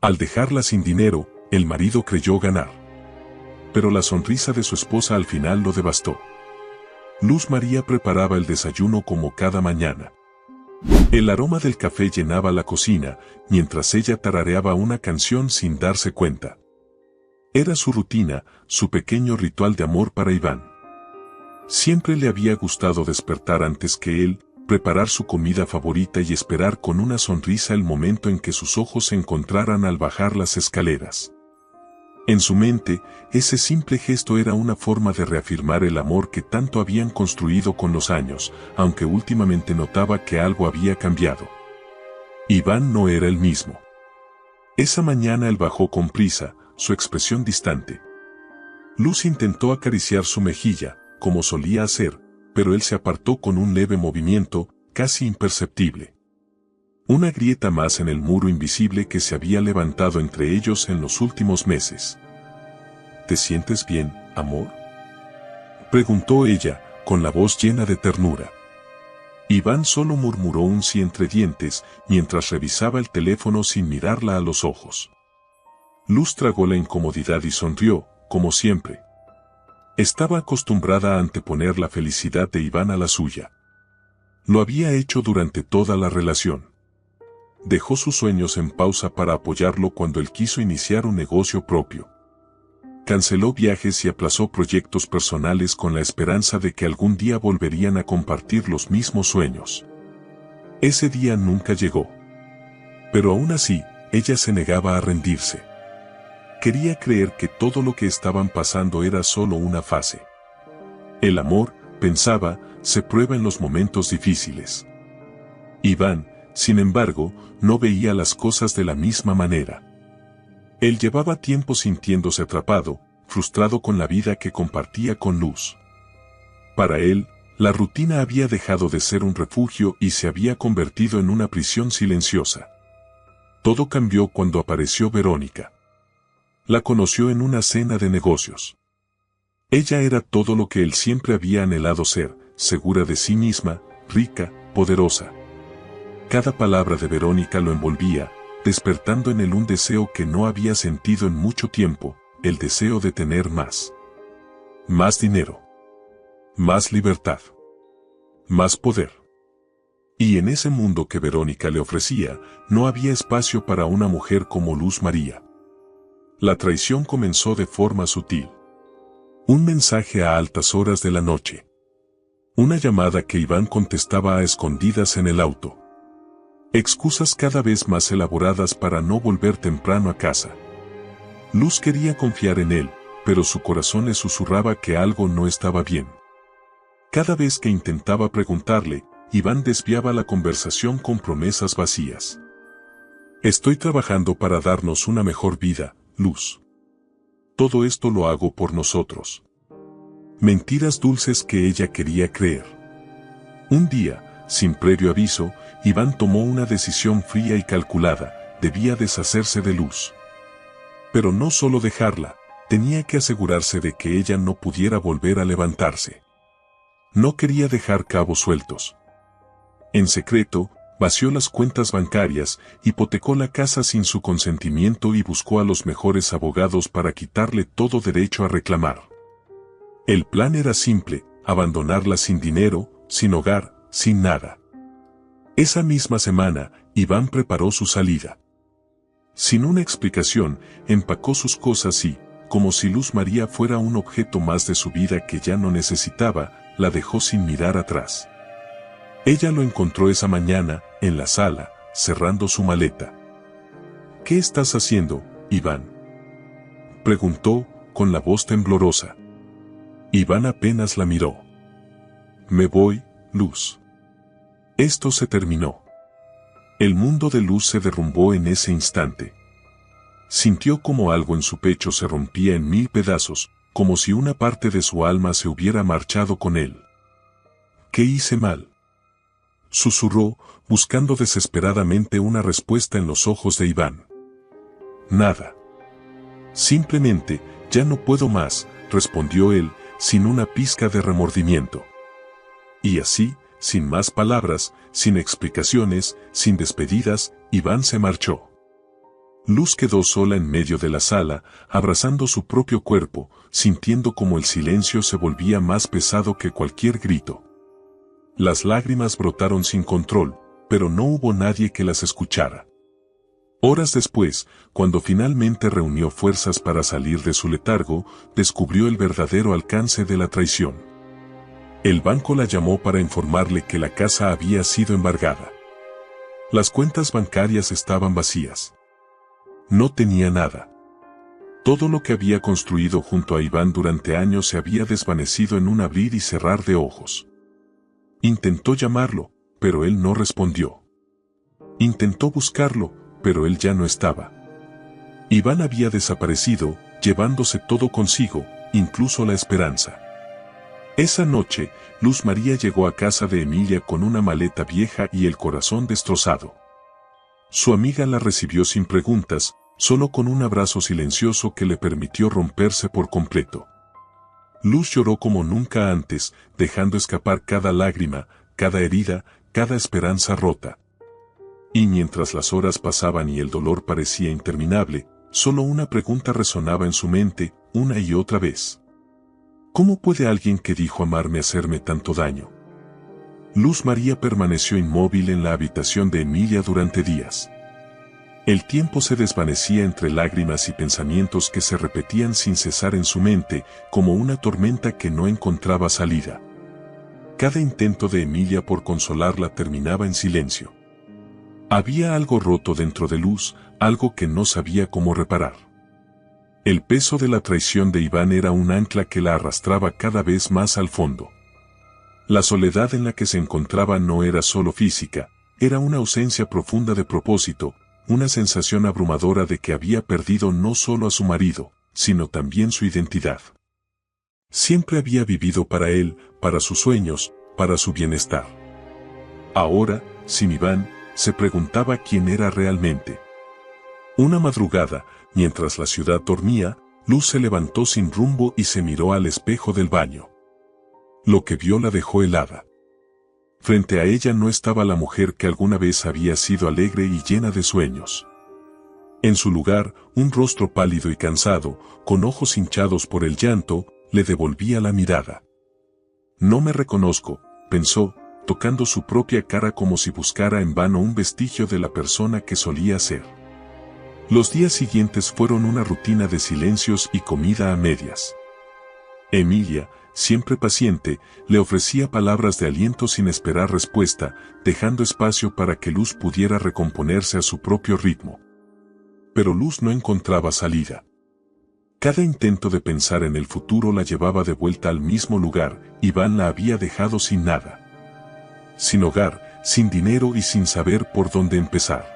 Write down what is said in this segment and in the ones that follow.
Al dejarla sin dinero, el marido creyó ganar. Pero la sonrisa de su esposa al final lo devastó. Luz María preparaba el desayuno como cada mañana. El aroma del café llenaba la cocina, mientras ella tarareaba una canción sin darse cuenta. Era su rutina, su pequeño ritual de amor para Iván. Siempre le había gustado despertar antes que él, preparar su comida favorita y esperar con una sonrisa el momento en que sus ojos se encontraran al bajar las escaleras. En su mente, ese simple gesto era una forma de reafirmar el amor que tanto habían construido con los años, aunque últimamente notaba que algo había cambiado. Iván no era el mismo. Esa mañana él bajó con prisa, su expresión distante. Luz intentó acariciar su mejilla, como solía hacer, pero él se apartó con un leve movimiento, casi imperceptible. Una grieta más en el muro invisible que se había levantado entre ellos en los últimos meses. ¿Te sientes bien, amor?, preguntó ella, con la voz llena de ternura. Iván solo murmuró un sí entre dientes, mientras revisaba el teléfono sin mirarla a los ojos. Luz tragó la incomodidad y sonrió, como siempre. Estaba acostumbrada a anteponer la felicidad de Iván a la suya. Lo había hecho durante toda la relación. Dejó sus sueños en pausa para apoyarlo cuando él quiso iniciar un negocio propio. Canceló viajes y aplazó proyectos personales con la esperanza de que algún día volverían a compartir los mismos sueños. Ese día nunca llegó. Pero aún así, ella se negaba a rendirse. Quería creer que todo lo que estaban pasando era solo una fase. El amor, pensaba, se prueba en los momentos difíciles. Iván, sin embargo, no veía las cosas de la misma manera. Él llevaba tiempo sintiéndose atrapado, frustrado con la vida que compartía con Luz. Para él, la rutina había dejado de ser un refugio y se había convertido en una prisión silenciosa. Todo cambió cuando apareció Verónica. La conoció en una cena de negocios. Ella era todo lo que él siempre había anhelado ser, segura de sí misma, rica, poderosa. Cada palabra de Verónica lo envolvía, despertando en él un deseo que no había sentido en mucho tiempo, el deseo de tener más. Más dinero. Más libertad. Más poder. Y en ese mundo que Verónica le ofrecía, no había espacio para una mujer como Luz María. La traición comenzó de forma sutil. Un mensaje a altas horas de la noche. Una llamada que Iván contestaba a escondidas en el auto. Excusas cada vez más elaboradas para no volver temprano a casa. Luz quería confiar en él, pero su corazón le susurraba que algo no estaba bien. Cada vez que intentaba preguntarle, Iván desviaba la conversación con promesas vacías. Estoy trabajando para darnos una mejor vida, Luz. Todo esto lo hago por nosotros. Mentiras dulces que ella quería creer. Un día, sin previo aviso, Iván tomó una decisión fría y calculada: debía deshacerse de Luz. Pero no solo dejarla, tenía que asegurarse de que ella no pudiera volver a levantarse. No quería dejar cabos sueltos. En secreto, vació las cuentas bancarias, hipotecó la casa sin su consentimiento y buscó a los mejores abogados para quitarle todo derecho a reclamar. El plan era simple: abandonarla sin dinero, sin hogar, sin nada. Esa misma semana, Iván preparó su salida. Sin una explicación, empacó sus cosas y, como si Luz María fuera un objeto más de su vida que ya no necesitaba, la dejó sin mirar atrás. Ella lo encontró esa mañana, en la sala, cerrando su maleta. ¿Qué estás haciendo, Iván?, preguntó, con la voz temblorosa. Iván apenas la miró. Me voy, Luz. Esto se terminó. El mundo de Luz se derrumbó en ese instante. Sintió como algo en su pecho se rompía en 1000 pedazos, como si una parte de su alma se hubiera marchado con él. ¿Qué hice mal?, susurró, buscando desesperadamente una respuesta en los ojos de Iván. Nada. Simplemente, ya no puedo más, respondió él, sin una pizca de remordimiento. Y así, sin más palabras, sin explicaciones, sin despedidas, Iván se marchó. Luz quedó sola en medio de la sala, abrazando su propio cuerpo, sintiendo como el silencio se volvía más pesado que cualquier grito. Las lágrimas brotaron sin control, pero no hubo nadie que las escuchara. Horas después, cuando finalmente reunió fuerzas para salir de su letargo, descubrió el verdadero alcance de la traición. El banco la llamó para informarle que la casa había sido embargada. Las cuentas bancarias estaban vacías. No tenía nada. Todo lo que había construido junto a Iván durante años se había desvanecido en un abrir y cerrar de ojos. Intentó llamarlo, pero él no respondió. Intentó buscarlo, pero él ya no estaba. Iván había desaparecido, llevándose todo consigo, incluso la esperanza. Esa noche, Luz María llegó a casa de Emilia con una maleta vieja y el corazón destrozado. Su amiga la recibió sin preguntas, solo con un abrazo silencioso que le permitió romperse por completo. Luz lloró como nunca antes, dejando escapar cada lágrima, cada herida, cada esperanza rota. Y mientras las horas pasaban y el dolor parecía interminable, solo una pregunta resonaba en su mente, una y otra vez. ¿Cómo puede alguien que dijo amarme hacerme tanto daño? Luz María permaneció inmóvil en la habitación de Emilia durante días. El tiempo se desvanecía entre lágrimas y pensamientos que se repetían sin cesar en su mente, como una tormenta que no encontraba salida. Cada intento de Emilia por consolarla terminaba en silencio. Había algo roto dentro de Luz, algo que no sabía cómo reparar. El peso de la traición de Iván era un ancla que la arrastraba cada vez más al fondo. La soledad en la que se encontraba no era solo física, era una ausencia profunda de propósito, una sensación abrumadora de que había perdido no solo a su marido, sino también su identidad. Siempre había vivido para él, para sus sueños, para su bienestar. Ahora, sin Iván, se preguntaba quién era realmente. Una madrugada, mientras la ciudad dormía, Luz se levantó sin rumbo y se miró al espejo del baño. Lo que vio la dejó helada. Frente a ella no estaba la mujer que alguna vez había sido alegre y llena de sueños. En su lugar, un rostro pálido y cansado, con ojos hinchados por el llanto, le devolvía la mirada. No me reconozco, pensó, tocando su propia cara como si buscara en vano un vestigio de la persona que solía ser. Los días siguientes fueron una rutina de silencios y comida a medias. Emilia, siempre paciente, le ofrecía palabras de aliento sin esperar respuesta, dejando espacio para que Luz pudiera recomponerse a su propio ritmo. Pero Luz no encontraba salida. Cada intento de pensar en el futuro la llevaba de vuelta al mismo lugar. Iván la había dejado sin nada. Sin hogar, sin dinero y sin saber por dónde empezar.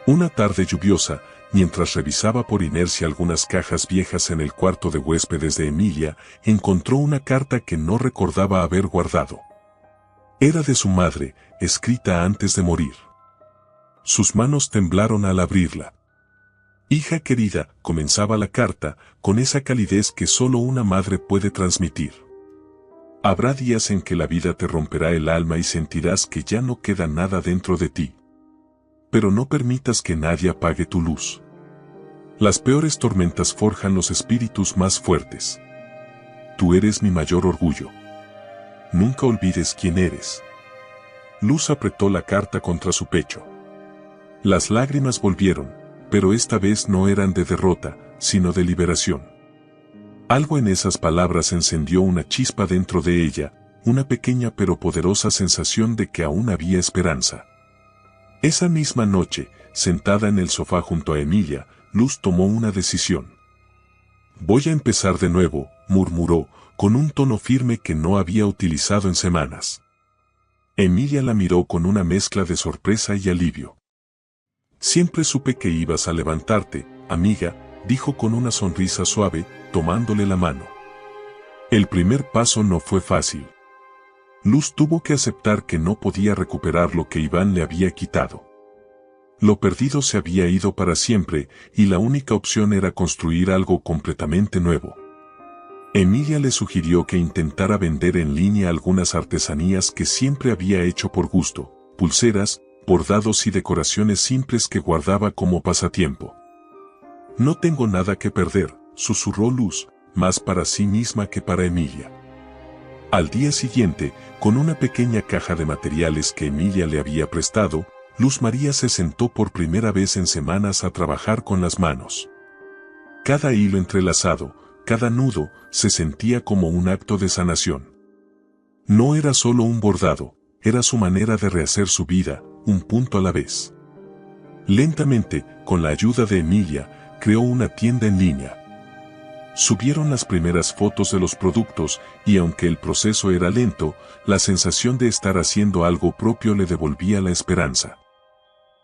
Una tarde lluviosa, mientras revisaba por inercia algunas cajas viejas en el cuarto de huéspedes de Emilia, encontró una carta que no recordaba haber guardado. Era de su madre, escrita antes de morir. Sus manos temblaron al abrirla. Hija querida, comenzaba la carta, con esa calidez que solo una madre puede transmitir. Habrá días en que la vida te romperá el alma y sentirás que ya no queda nada dentro de ti. Pero no permitas que nadie apague tu luz. Las peores tormentas forjan los espíritus más fuertes. Tú eres mi mayor orgullo. Nunca olvides quién eres. Luz apretó la carta contra su pecho. Las lágrimas volvieron, pero esta vez no eran de derrota, sino de liberación. Algo en esas palabras encendió una chispa dentro de ella, una pequeña pero poderosa sensación de que aún había esperanza. Esa misma noche, sentada en el sofá junto a Emilia, Luz tomó una decisión. Voy a empezar de nuevo, murmuró, con un tono firme que no había utilizado en semanas. Emilia la miró con una mezcla de sorpresa y alivio. Siempre supe que ibas a levantarte, amiga, dijo con una sonrisa suave, tomándole la mano. El primer paso no fue fácil. Luz tuvo que aceptar que no podía recuperar lo que Iván le había quitado. Lo perdido se había ido para siempre, y la única opción era construir algo completamente nuevo. Emilia le sugirió que intentara vender en línea algunas artesanías que siempre había hecho por gusto, pulseras, bordados y decoraciones simples que guardaba como pasatiempo. No tengo nada que perder, susurró Luz, más para sí misma que para Emilia. Al día siguiente, con una pequeña caja de materiales que Emilia le había prestado, Luz María se sentó por primera vez en semanas a trabajar con las manos. Cada hilo entrelazado, cada nudo, se sentía como un acto de sanación. No era solo un bordado, era su manera de rehacer su vida, un punto a la vez. Lentamente, con la ayuda de Emilia, creó una tienda en línea. Subieron las primeras fotos de los productos y aunque el proceso era lento, la sensación de estar haciendo algo propio le devolvía la esperanza.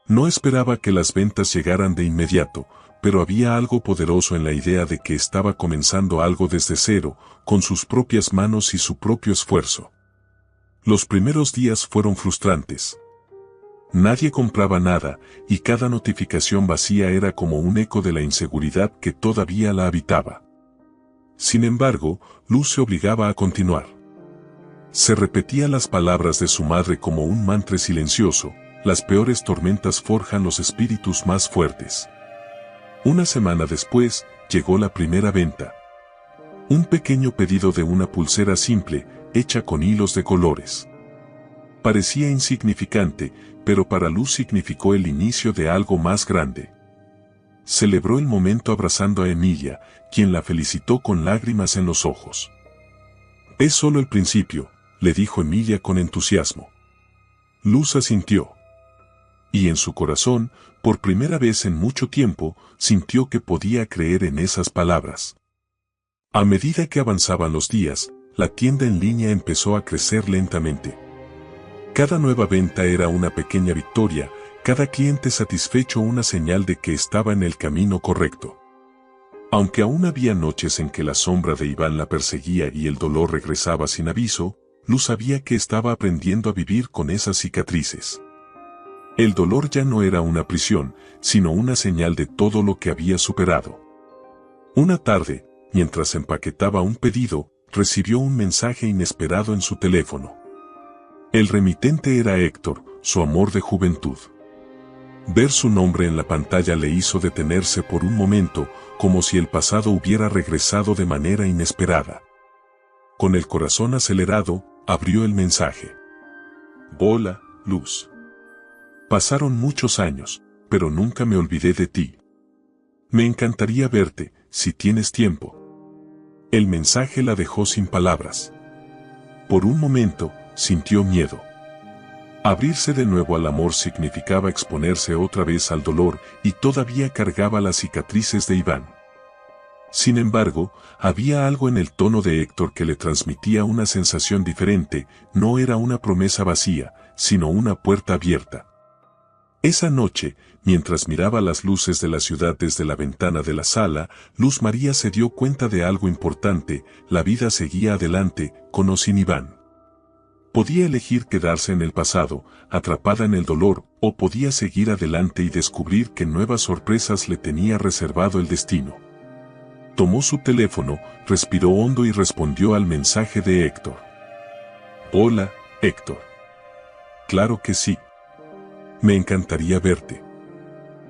No esperaba que las ventas llegaran de inmediato, pero había algo poderoso en la idea de que estaba comenzando algo desde cero, con sus propias manos y su propio esfuerzo. Los primeros días fueron frustrantes. Nadie compraba nada, y cada notificación vacía era como un eco de la inseguridad que todavía la habitaba. Sin embargo, Luz se obligaba a continuar. Se repetía las palabras de su madre como un mantra silencioso: las peores tormentas forjan los espíritus más fuertes. Una semana después, llegó la primera venta. Un pequeño pedido de una pulsera simple, hecha con hilos de colores. Parecía insignificante, pero para Luz significó el inicio de algo más grande. Celebró el momento abrazando a Emilia, quien la felicitó con lágrimas en los ojos. «Es solo el principio», le dijo Emilia con entusiasmo. Luz asintió. Y en su corazón, por primera vez en mucho tiempo, sintió que podía creer en esas palabras. A medida que avanzaban los días, la tienda en línea empezó a crecer lentamente. Cada nueva venta era una pequeña victoria, cada cliente satisfecho una señal de que estaba en el camino correcto. Aunque aún había noches en que la sombra de Iván la perseguía y el dolor regresaba sin aviso, Luz sabía que estaba aprendiendo a vivir con esas cicatrices. El dolor ya no era una prisión, sino una señal de todo lo que había superado. Una tarde, mientras empaquetaba un pedido, recibió un mensaje inesperado en su teléfono. El remitente era Héctor, su amor de juventud. Ver su nombre en la pantalla le hizo detenerse por un momento, como si el pasado hubiera regresado de manera inesperada. Con el corazón acelerado, abrió el mensaje. «Hola, Luz. Pasaron muchos años, pero nunca me olvidé de ti. Me encantaría verte, si tienes tiempo». El mensaje la dejó sin palabras. Por un momento, sintió miedo. Abrirse de nuevo al amor significaba exponerse otra vez al dolor y todavía cargaba las cicatrices de Iván. Sin embargo, había algo en el tono de Héctor que le transmitía una sensación diferente, no era una promesa vacía, sino una puerta abierta. Esa noche, mientras miraba las luces de la ciudad desde la ventana de la sala, Luz María se dio cuenta de algo importante: la vida seguía adelante, con o sin Iván. Podía elegir quedarse en el pasado, atrapada en el dolor, o podía seguir adelante y descubrir que nuevas sorpresas le tenía reservado el destino. Tomó su teléfono, respiró hondo y respondió al mensaje de Héctor. «Hola, Héctor. Claro que sí. Me encantaría verte».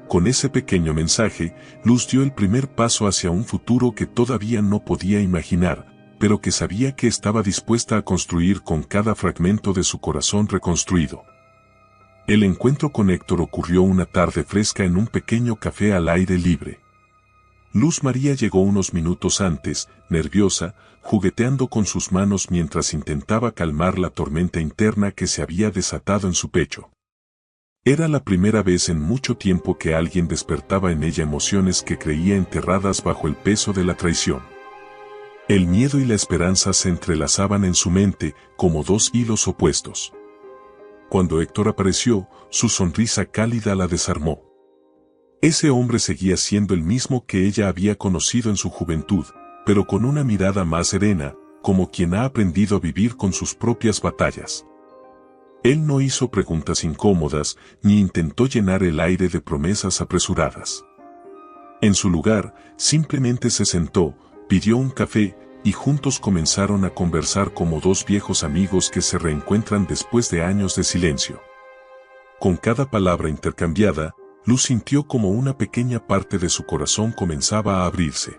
Con ese pequeño mensaje, Luz dio el primer paso hacia un futuro que todavía no podía imaginar, pero que sabía que estaba dispuesta a construir con cada fragmento de su corazón reconstruido. El encuentro con Héctor ocurrió una tarde fresca en un pequeño café al aire libre. Luz María llegó unos minutos antes, nerviosa, jugueteando con sus manos mientras intentaba calmar la tormenta interna que se había desatado en su pecho. Era la primera vez en mucho tiempo que alguien despertaba en ella emociones que creía enterradas bajo el peso de la traición. El miedo y la esperanza se entrelazaban en su mente como dos hilos opuestos. Cuando Héctor apareció, su sonrisa cálida la desarmó. Ese hombre seguía siendo el mismo que ella había conocido en su juventud, pero con una mirada más serena, como quien ha aprendido a vivir con sus propias batallas. Él no hizo preguntas incómodas, ni intentó llenar el aire de promesas apresuradas. En su lugar, simplemente se sentó, pidió un café, y juntos comenzaron a conversar como dos viejos amigos que se reencuentran después de años de silencio. Con cada palabra intercambiada, Luz sintió como una pequeña parte de su corazón comenzaba a abrirse.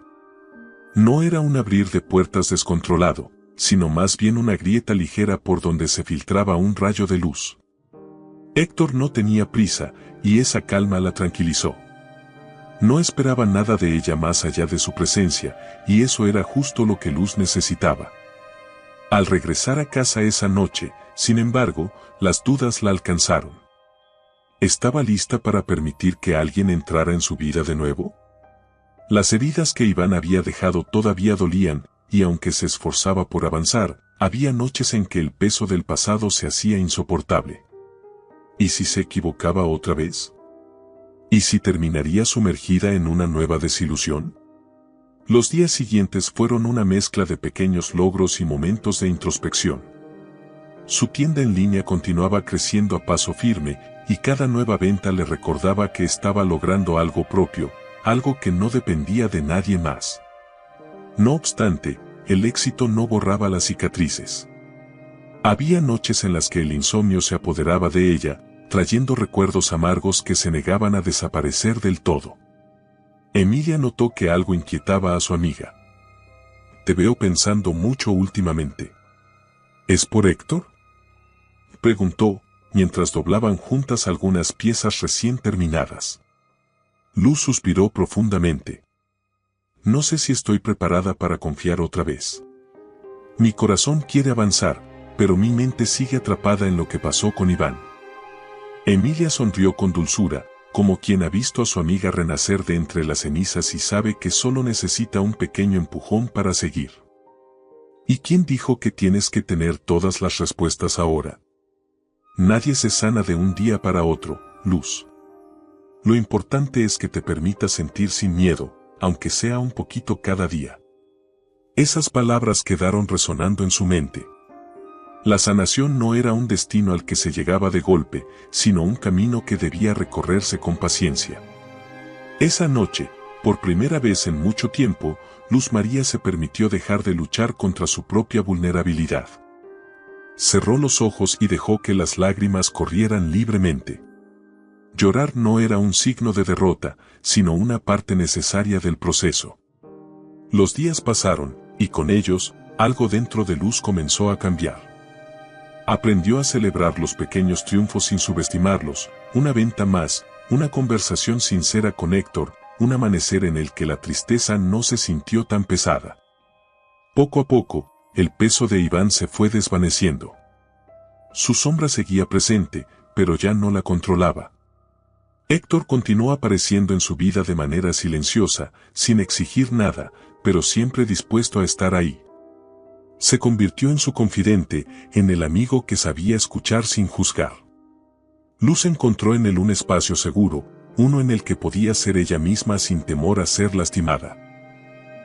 No era un abrir de puertas descontrolado, sino más bien una grieta ligera por donde se filtraba un rayo de luz. Héctor no tenía prisa, y esa calma la tranquilizó. No esperaba nada de ella más allá de su presencia, y eso era justo lo que Luz necesitaba. Al regresar a casa esa noche, sin embargo, las dudas la alcanzaron. ¿Estaba lista para permitir que alguien entrara en su vida de nuevo? Las heridas que Iván había dejado todavía dolían, y aunque se esforzaba por avanzar, había noches en que el peso del pasado se hacía insoportable. ¿Y si se equivocaba otra vez? ¿Y si terminaría sumergida en una nueva desilusión? Los días siguientes fueron una mezcla de pequeños logros y momentos de introspección. Su tienda en línea continuaba creciendo a paso firme, y cada nueva venta le recordaba que estaba logrando algo propio, algo que no dependía de nadie más. No obstante, el éxito no borraba las cicatrices. Había noches en las que el insomnio se apoderaba de ella, trayendo recuerdos amargos que se negaban a desaparecer del todo. Emilia notó que algo inquietaba a su amiga. «Te veo pensando mucho últimamente». «¿Es por Héctor?», preguntó, mientras doblaban juntas algunas piezas recién terminadas. Luz suspiró profundamente. «No sé si estoy preparada para confiar otra vez. Mi corazón quiere avanzar, pero mi mente sigue atrapada en lo que pasó con Iván». Emilia sonrió con dulzura, como quien ha visto a su amiga renacer de entre las cenizas y sabe que solo necesita un pequeño empujón para seguir. ¿Y quién dijo que tienes que tener todas las respuestas ahora? Nadie se sana de un día para otro, Luz. Lo importante es que te permitas sentir sin miedo, aunque sea un poquito cada día. Esas palabras quedaron resonando en su mente. La sanación no era un destino al que se llegaba de golpe, sino un camino que debía recorrerse con paciencia. Esa noche, por primera vez en mucho tiempo, Luz María se permitió dejar de luchar contra su propia vulnerabilidad. Cerró los ojos y dejó que las lágrimas corrieran libremente. Llorar no era un signo de derrota, sino una parte necesaria del proceso. Los días pasaron, y con ellos, algo dentro de Luz comenzó a cambiar. Aprendió a celebrar los pequeños triunfos sin subestimarlos, una venta más, una conversación sincera con Héctor, un amanecer en el que la tristeza no se sintió tan pesada. Poco a poco, el peso de Iván se fue desvaneciendo. Su sombra seguía presente, pero ya no la controlaba. Héctor continuó apareciendo en su vida de manera silenciosa, sin exigir nada, pero siempre dispuesto a estar ahí. Se convirtió en su confidente, en el amigo que sabía escuchar sin juzgar. Luz encontró en él un espacio seguro, uno en el que podía ser ella misma sin temor a ser lastimada.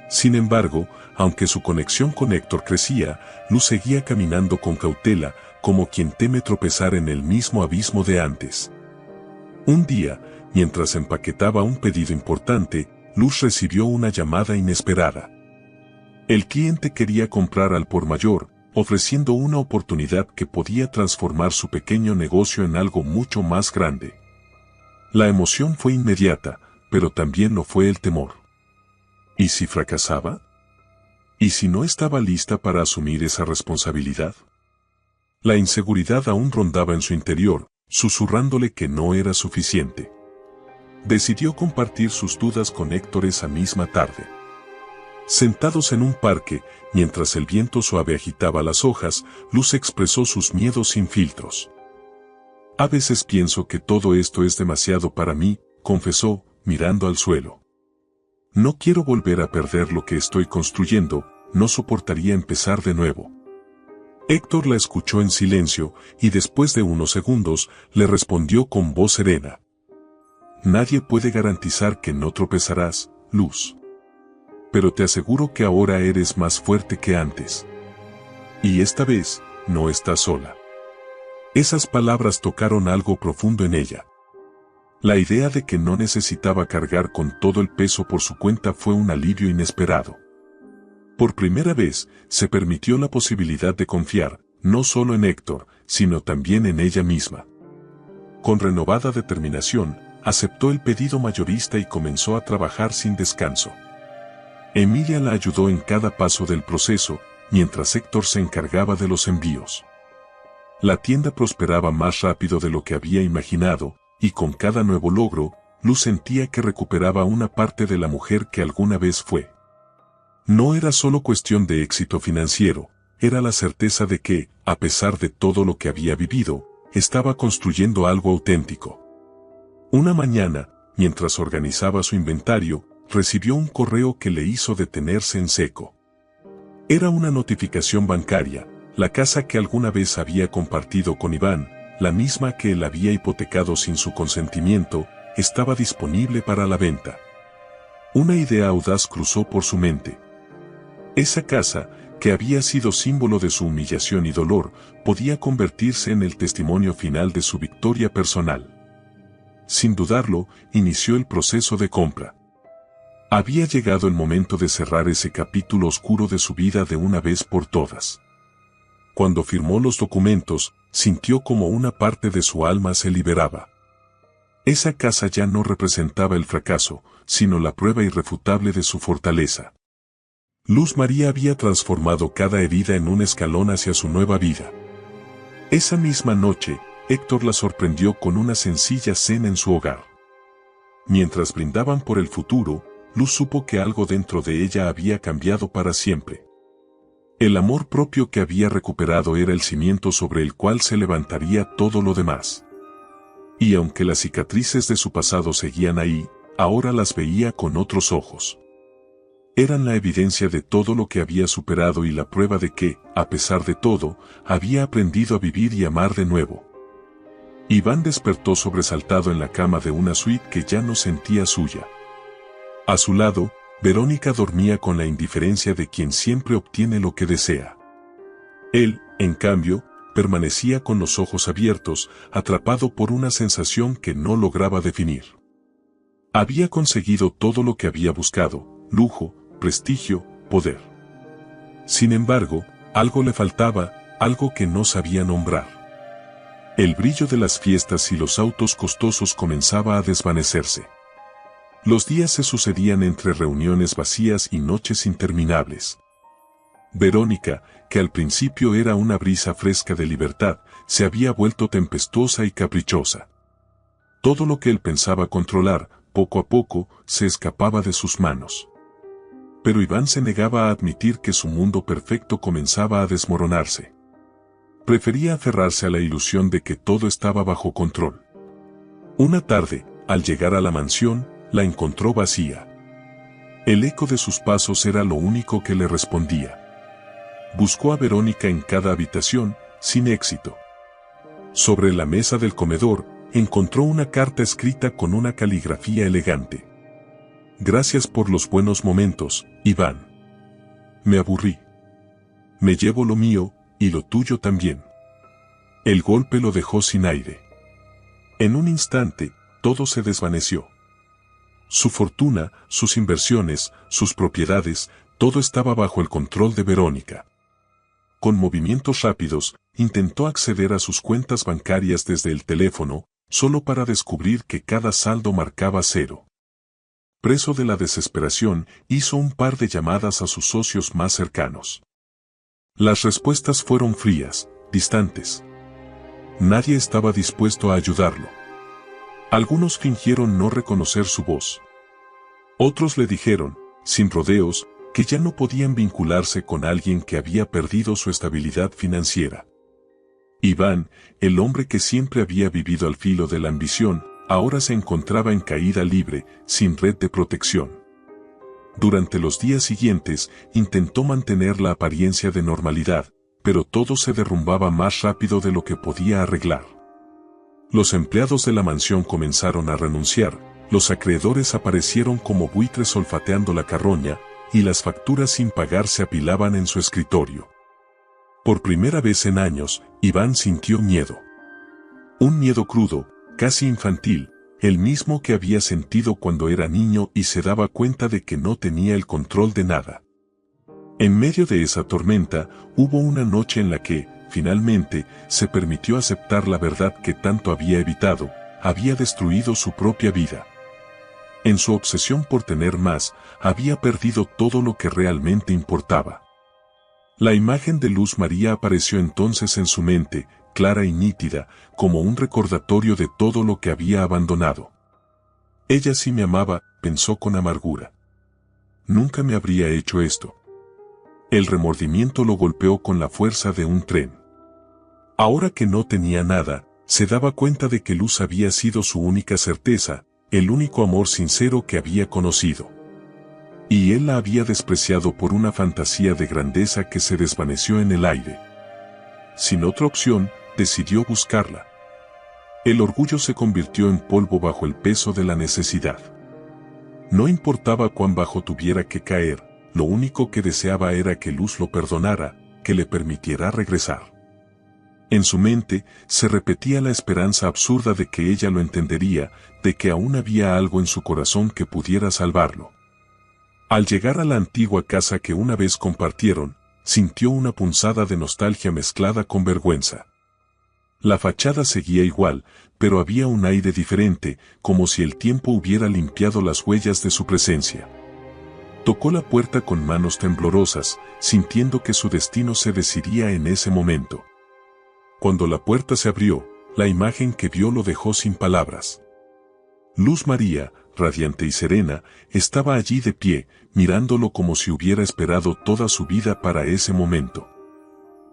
Sin embargo, aunque su conexión con Héctor crecía, Luz seguía caminando con cautela, como quien teme tropezar en el mismo abismo de antes. Un día, mientras empaquetaba un pedido importante, Luz recibió una llamada inesperada. El cliente quería comprar al por mayor, ofreciendo una oportunidad que podía transformar su pequeño negocio en algo mucho más grande. La emoción fue inmediata, pero también lo fue el temor. ¿Y si fracasaba? ¿Y si no estaba lista para asumir esa responsabilidad? La inseguridad aún rondaba en su interior, susurrándole que no era suficiente. Decidió compartir sus dudas con Héctor esa misma tarde. Sentados en un parque, mientras el viento suave agitaba las hojas, Luz expresó sus miedos sin filtros. «A veces pienso que todo esto es demasiado para mí», confesó, mirando al suelo. «No quiero volver a perder lo que estoy construyendo, no soportaría empezar de nuevo». Héctor la escuchó en silencio, y después de unos segundos, le respondió con voz serena. «Nadie puede garantizar que no tropezarás, Luz. Pero te aseguro que ahora eres más fuerte que antes. Y esta vez, no estás sola». Esas palabras tocaron algo profundo en ella. La idea de que no necesitaba cargar con todo el peso por su cuenta fue un alivio inesperado. Por primera vez, se permitió la posibilidad de confiar, no solo en Héctor, sino también en ella misma. Con renovada determinación, aceptó el pedido mayorista y comenzó a trabajar sin descanso. Emilia la ayudó en cada paso del proceso, mientras Héctor se encargaba de los envíos. La tienda prosperaba más rápido de lo que había imaginado, y con cada nuevo logro, Luz sentía que recuperaba una parte de la mujer que alguna vez fue. No era solo cuestión de éxito financiero, era la certeza de que, a pesar de todo lo que había vivido, estaba construyendo algo auténtico. Una mañana, mientras organizaba su inventario, recibió un correo que le hizo detenerse en seco. Era una notificación bancaria, la casa que alguna vez había compartido con Iván, la misma que él había hipotecado sin su consentimiento, estaba disponible para la venta. Una idea audaz cruzó por su mente. Esa casa, que había sido símbolo de su humillación y dolor, podía convertirse en el testimonio final de su victoria personal. Sin dudarlo, inició el proceso de compra. Había llegado el momento de cerrar ese capítulo oscuro de su vida de una vez por todas. Cuando firmó los documentos, sintió como una parte de su alma se liberaba. Esa casa ya no representaba el fracaso, sino la prueba irrefutable de su fortaleza. Luz María había transformado cada herida en un escalón hacia su nueva vida. Esa misma noche, Héctor la sorprendió con una sencilla cena en su hogar. Mientras brindaban por el futuro, Luz supo que algo dentro de ella había cambiado para siempre. El amor propio que había recuperado era el cimiento sobre el cual se levantaría todo lo demás. Y aunque las cicatrices de su pasado seguían ahí, ahora las veía con otros ojos. Eran la evidencia de todo lo que había superado y la prueba de que, a pesar de todo, había aprendido a vivir y amar de nuevo. Iván despertó sobresaltado en la cama de una suite que ya no sentía suya. A su lado, Verónica dormía con la indiferencia de quien siempre obtiene lo que desea. Él, en cambio, permanecía con los ojos abiertos, atrapado por una sensación que no lograba definir. Había conseguido todo lo que había buscado: lujo, prestigio, poder. Sin embargo, algo le faltaba, algo que no sabía nombrar. El brillo de las fiestas y los autos costosos comenzaba a desvanecerse. Los días se sucedían entre reuniones vacías y noches interminables. Verónica, que al principio era una brisa fresca de libertad, se había vuelto tempestuosa y caprichosa. Todo lo que él pensaba controlar, poco a poco, se escapaba de sus manos. Pero Iván se negaba a admitir que su mundo perfecto comenzaba a desmoronarse. Prefería aferrarse a la ilusión de que todo estaba bajo control. Una tarde, al llegar a la mansión, la encontró vacía. El eco de sus pasos era lo único que le respondía. Buscó a Verónica en cada habitación, sin éxito. Sobre la mesa del comedor, encontró una carta escrita con una caligrafía elegante. Gracias por los buenos momentos, Iván. Me aburrí. Me llevo lo mío, y lo tuyo también. El golpe lo dejó sin aire. En un instante, todo se desvaneció. Su fortuna, sus inversiones, sus propiedades, todo estaba bajo el control de Verónica. Con movimientos rápidos, intentó acceder a sus cuentas bancarias desde el teléfono, solo para descubrir que cada saldo marcaba cero. Preso de la desesperación, hizo un par de llamadas a sus socios más cercanos. Las respuestas fueron frías, distantes. Nadie estaba dispuesto a ayudarlo. Algunos fingieron no reconocer su voz. Otros le dijeron, sin rodeos, que ya no podían vincularse con alguien que había perdido su estabilidad financiera. Iván, el hombre que siempre había vivido al filo de la ambición, ahora se encontraba en caída libre, sin red de protección. Durante los días siguientes, intentó mantener la apariencia de normalidad, pero todo se derrumbaba más rápido de lo que podía arreglar. Los empleados de la mansión comenzaron a renunciar, los acreedores aparecieron como buitres olfateando la carroña, y las facturas sin pagar se apilaban en su escritorio. Por primera vez en años, Iván sintió miedo. Un miedo crudo, casi infantil, el mismo que había sentido cuando era niño y se daba cuenta de que no tenía el control de nada. En medio de esa tormenta, hubo una noche en la que, finalmente, se permitió aceptar la verdad que tanto había evitado, había destruido su propia vida. En su obsesión por tener más, había perdido todo lo que realmente importaba. La imagen de Luz María apareció entonces en su mente, clara y nítida, como un recordatorio de todo lo que había abandonado. Ella sí me amaba, pensó con amargura. Nunca me habría hecho esto. El remordimiento lo golpeó con la fuerza de un tren. Ahora que no tenía nada, se daba cuenta de que Luz había sido su única certeza, el único amor sincero que había conocido. Y él la había despreciado por una fantasía de grandeza que se desvaneció en el aire. Sin otra opción, decidió buscarla. El orgullo se convirtió en polvo bajo el peso de la necesidad. No importaba cuán bajo tuviera que caer, lo único que deseaba era que Luz lo perdonara, que le permitiera regresar. En su mente, se repetía la esperanza absurda de que ella lo entendería, de que aún había algo en su corazón que pudiera salvarlo. Al llegar a la antigua casa que una vez compartieron, sintió una punzada de nostalgia mezclada con vergüenza. La fachada seguía igual, pero había un aire diferente, como si el tiempo hubiera limpiado las huellas de su presencia. Tocó la puerta con manos temblorosas, sintiendo que su destino se decidía en ese momento. Cuando la puerta se abrió, la imagen que vio lo dejó sin palabras. Luz María, radiante y serena, estaba allí de pie, mirándolo como si hubiera esperado toda su vida para ese momento.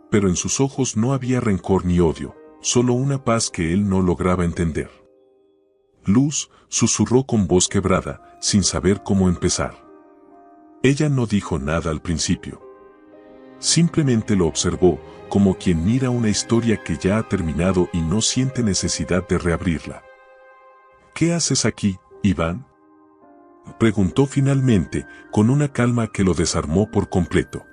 Pero en sus ojos no había rencor ni odio, solo una paz que él no lograba entender. Luz, susurró con voz quebrada, sin saber cómo empezar. Ella no dijo nada al principio. Simplemente lo observó, como quien mira una historia que ya ha terminado y no siente necesidad de reabrirla. ¿Qué haces aquí, Iván?, preguntó finalmente, con una calma que lo desarmó por completo.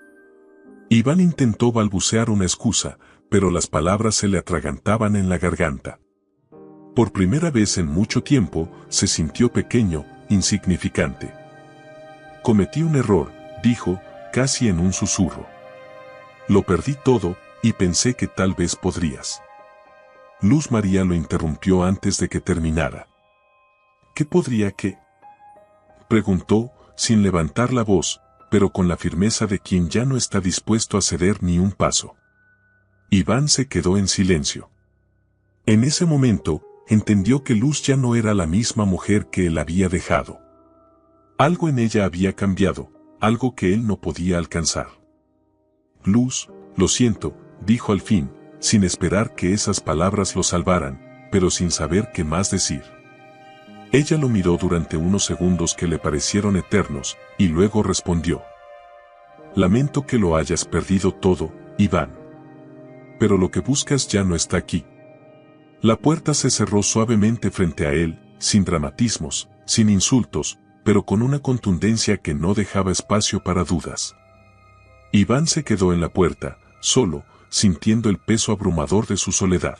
Iván intentó balbucear una excusa, pero las palabras se le atragantaban en la garganta. Por primera vez en mucho tiempo, se sintió pequeño, insignificante. Cometí un error, dijo, casi en un susurro. Lo perdí todo, y pensé que tal vez podrías. Luz María lo interrumpió antes de que terminara. ¿Qué podría qué?, preguntó, sin levantar la voz, pero con la firmeza de quien ya no está dispuesto a ceder ni un paso. Iván se quedó en silencio. En ese momento, entendió que Luz ya no era la misma mujer que él había dejado. Algo en ella había cambiado, algo que él no podía alcanzar. Luz, lo siento, dijo al fin, sin esperar que esas palabras lo salvaran, pero sin saber qué más decir. Ella lo miró durante unos segundos que le parecieron eternos, y luego respondió. Lamento que lo hayas perdido todo, Iván. Pero lo que buscas ya no está aquí. La puerta se cerró suavemente frente a él, sin dramatismos, sin insultos, pero con una contundencia que no dejaba espacio para dudas. Iván se quedó en la puerta, solo, sintiendo el peso abrumador de su soledad.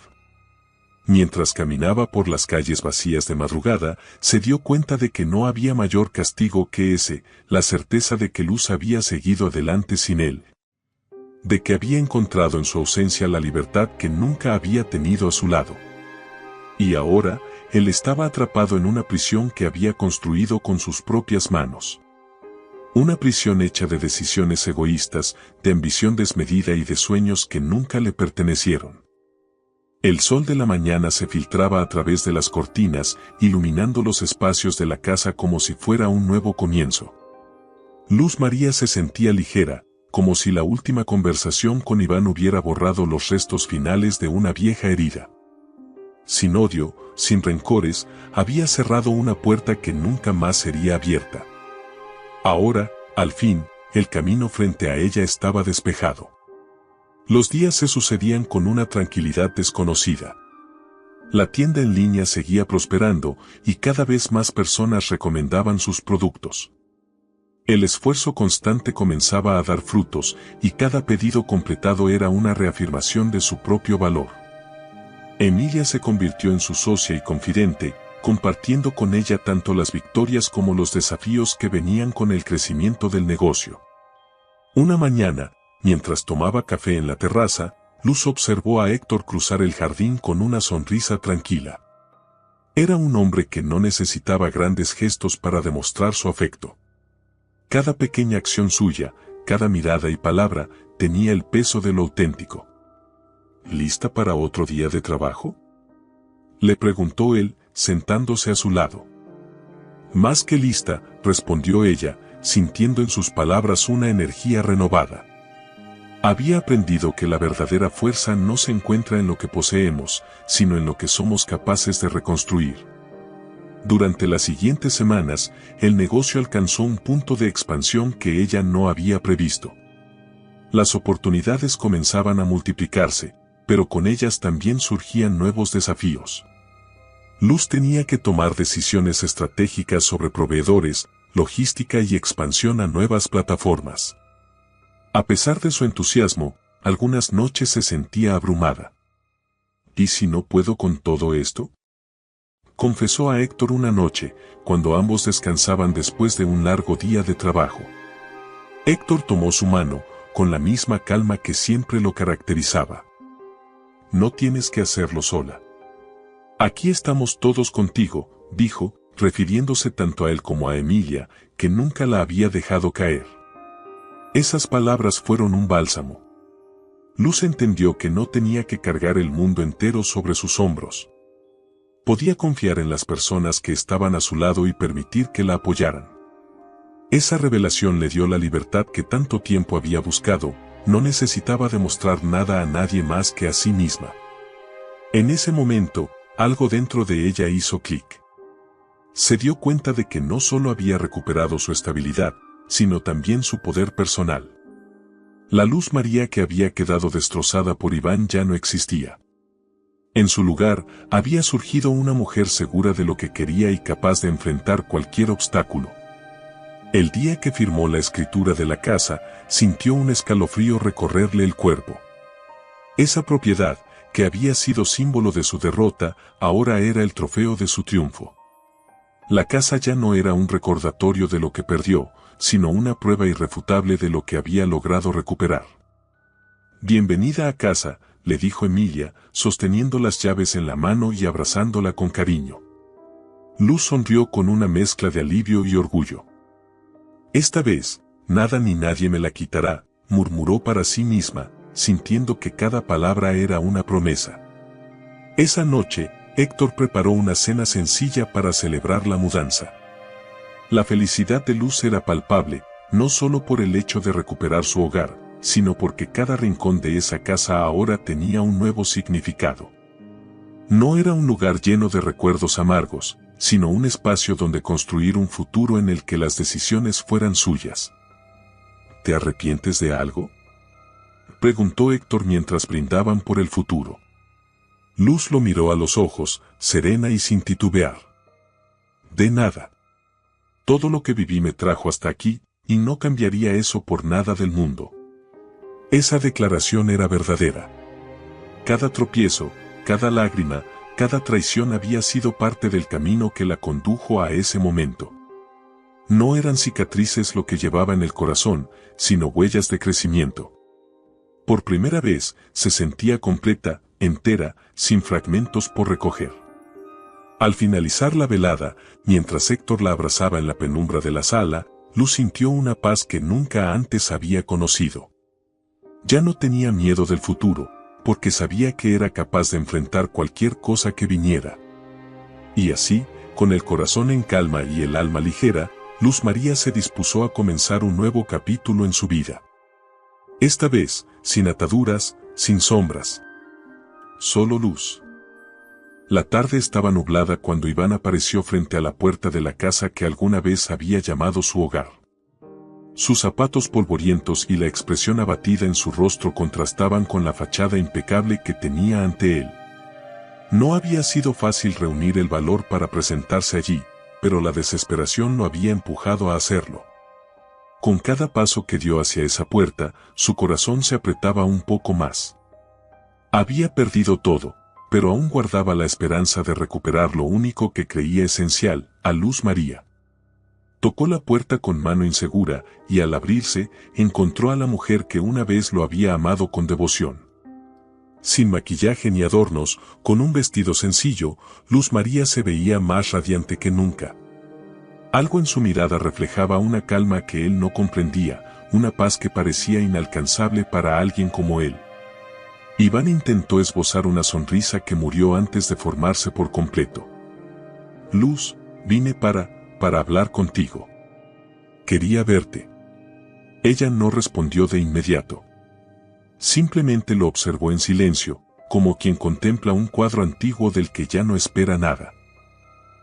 Mientras caminaba por las calles vacías de madrugada, se dio cuenta de que no había mayor castigo que ese, la certeza de que Luz había seguido adelante sin él. De que había encontrado en su ausencia la libertad que nunca había tenido a su lado. Y ahora, él estaba atrapado en una prisión que había construido con sus propias manos. Una prisión hecha de decisiones egoístas, de ambición desmedida y de sueños que nunca le pertenecieron. El sol de la mañana se filtraba a través de las cortinas, iluminando los espacios de la casa como si fuera un nuevo comienzo. Luz María se sentía ligera, como si la última conversación con Iván hubiera borrado los restos finales de una vieja herida. Sin odio, sin rencores, había cerrado una puerta que nunca más sería abierta. Ahora, al fin, el camino frente a ella estaba despejado. Los días se sucedían con una tranquilidad desconocida. La tienda en línea seguía prosperando y cada vez más personas recomendaban sus productos. El esfuerzo constante comenzaba a dar frutos y cada pedido completado era una reafirmación de su propio valor. Emilia se convirtió en su socia y confidente, compartiendo con ella tanto las victorias como los desafíos que venían con el crecimiento del negocio. Una mañana, mientras tomaba café en la terraza, Luz observó a Héctor cruzar el jardín con una sonrisa tranquila. Era un hombre que no necesitaba grandes gestos para demostrar su afecto. Cada pequeña acción suya, cada mirada y palabra, tenía el peso de lo auténtico. ¿Lista para otro día de trabajo?, le preguntó él, sentándose a su lado. Más que lista, respondió ella, sintiendo en sus palabras una energía renovada. Había aprendido que la verdadera fuerza no se encuentra en lo que poseemos, sino en lo que somos capaces de reconstruir. Durante las siguientes semanas, el negocio alcanzó un punto de expansión que ella no había previsto. Las oportunidades comenzaban a multiplicarse, pero con ellas también surgían nuevos desafíos. Luz tenía que tomar decisiones estratégicas sobre proveedores, logística y expansión a nuevas plataformas. A pesar de su entusiasmo, algunas noches se sentía abrumada. ¿Y si no puedo con todo esto?, confesó a Héctor una noche, cuando ambos descansaban después de un largo día de trabajo. Héctor tomó su mano, con la misma calma que siempre lo caracterizaba. No tienes que hacerlo sola. Aquí estamos todos contigo, dijo, refiriéndose tanto a él como a Emilia, que nunca la había dejado caer. Esas palabras fueron un bálsamo. Luz entendió que no tenía que cargar el mundo entero sobre sus hombros. Podía confiar en las personas que estaban a su lado y permitir que la apoyaran. Esa revelación le dio la libertad que tanto tiempo había buscado, no necesitaba demostrar nada a nadie más que a sí misma. En ese momento, algo dentro de ella hizo clic. Se dio cuenta de que no solo había recuperado su estabilidad, sino también su poder personal. La Luz María que había quedado destrozada por Iván ya no existía. En su lugar, había surgido una mujer segura de lo que quería y capaz de enfrentar cualquier obstáculo. El día que firmó la escritura de la casa, sintió un escalofrío recorrerle el cuerpo. Esa propiedad, que había sido símbolo de su derrota, ahora era el trofeo de su triunfo. La casa ya no era un recordatorio de lo que perdió, sino una prueba irrefutable de lo que había logrado recuperar. «Bienvenida a casa», le dijo Emilia, sosteniendo las llaves en la mano y abrazándola con cariño. Luz sonrió con una mezcla de alivio y orgullo. «Esta vez, nada ni nadie me la quitará», murmuró para sí misma, sintiendo que cada palabra era una promesa. Esa noche, Héctor preparó una cena sencilla para celebrar la mudanza. La felicidad de Luz era palpable, no solo por el hecho de recuperar su hogar, sino porque cada rincón de esa casa ahora tenía un nuevo significado. No era un lugar lleno de recuerdos amargos, sino un espacio donde construir un futuro en el que las decisiones fueran suyas. ¿Te arrepientes de algo?, preguntó Héctor mientras brindaban por el futuro. Luz lo miró a los ojos, serena y sin titubear. De nada. Todo lo que viví me trajo hasta aquí, y no cambiaría eso por nada del mundo. Esa declaración era verdadera. Cada tropiezo, cada lágrima, cada traición había sido parte del camino que la condujo a ese momento. No eran cicatrices lo que llevaba en el corazón, sino huellas de crecimiento. Por primera vez, se sentía completa, entera, sin fragmentos por recoger. Al finalizar la velada, mientras Héctor la abrazaba en la penumbra de la sala, Luz sintió una paz que nunca antes había conocido. Ya no tenía miedo del futuro, porque sabía que era capaz de enfrentar cualquier cosa que viniera. Y así, con el corazón en calma y el alma ligera, Luz María se dispuso a comenzar un nuevo capítulo en su vida. Esta vez, sin ataduras, sin sombras. Solo luz. La tarde estaba nublada cuando Iván apareció frente a la puerta de la casa que alguna vez había llamado su hogar. Sus zapatos polvorientos y la expresión abatida en su rostro contrastaban con la fachada impecable que tenía ante él. No había sido fácil reunir el valor para presentarse allí, pero la desesperación lo había empujado a hacerlo. Con cada paso que dio hacia esa puerta, su corazón se apretaba un poco más. Había perdido todo, pero aún guardaba la esperanza de recuperar lo único que creía esencial, a Luz María. Tocó la puerta con mano insegura, y al abrirse, encontró a la mujer que una vez lo había amado con devoción. Sin maquillaje ni adornos, con un vestido sencillo, Luz María se veía más radiante que nunca. Algo en su mirada reflejaba una calma que él no comprendía, una paz que parecía inalcanzable para alguien como él. Iván intentó esbozar una sonrisa que murió antes de formarse por completo. Luz, vine para hablar contigo. Quería verte. Ella no respondió de inmediato. Simplemente lo observó en silencio, como quien contempla un cuadro antiguo del que ya no espera nada.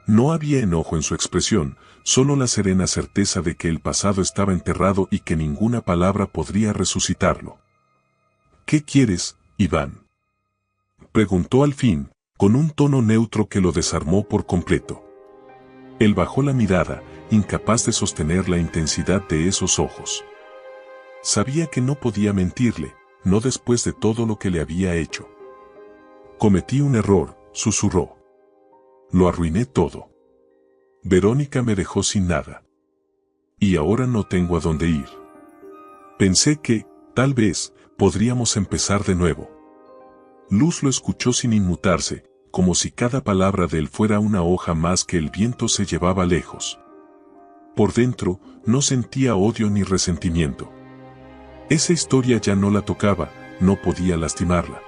No había enojo en su expresión, solo la serena certeza de que el pasado estaba enterrado y que ninguna palabra podría resucitarlo. ¿Qué quieres, Iván?, preguntó al fin, con un tono neutro que lo desarmó por completo. Él bajó la mirada, incapaz de sostener la intensidad de esos ojos. Sabía que no podía mentirle, no después de todo lo que le había hecho. Cometí un error, susurró. Lo arruiné todo. Verónica me dejó sin nada. Y ahora no tengo a dónde ir. Pensé que, tal vez, podríamos empezar de nuevo. Luz lo escuchó sin inmutarse, como si cada palabra de él fuera una hoja más que el viento se llevaba lejos. Por dentro, no sentía odio ni resentimiento. Esa historia ya no la tocaba, no podía lastimarla.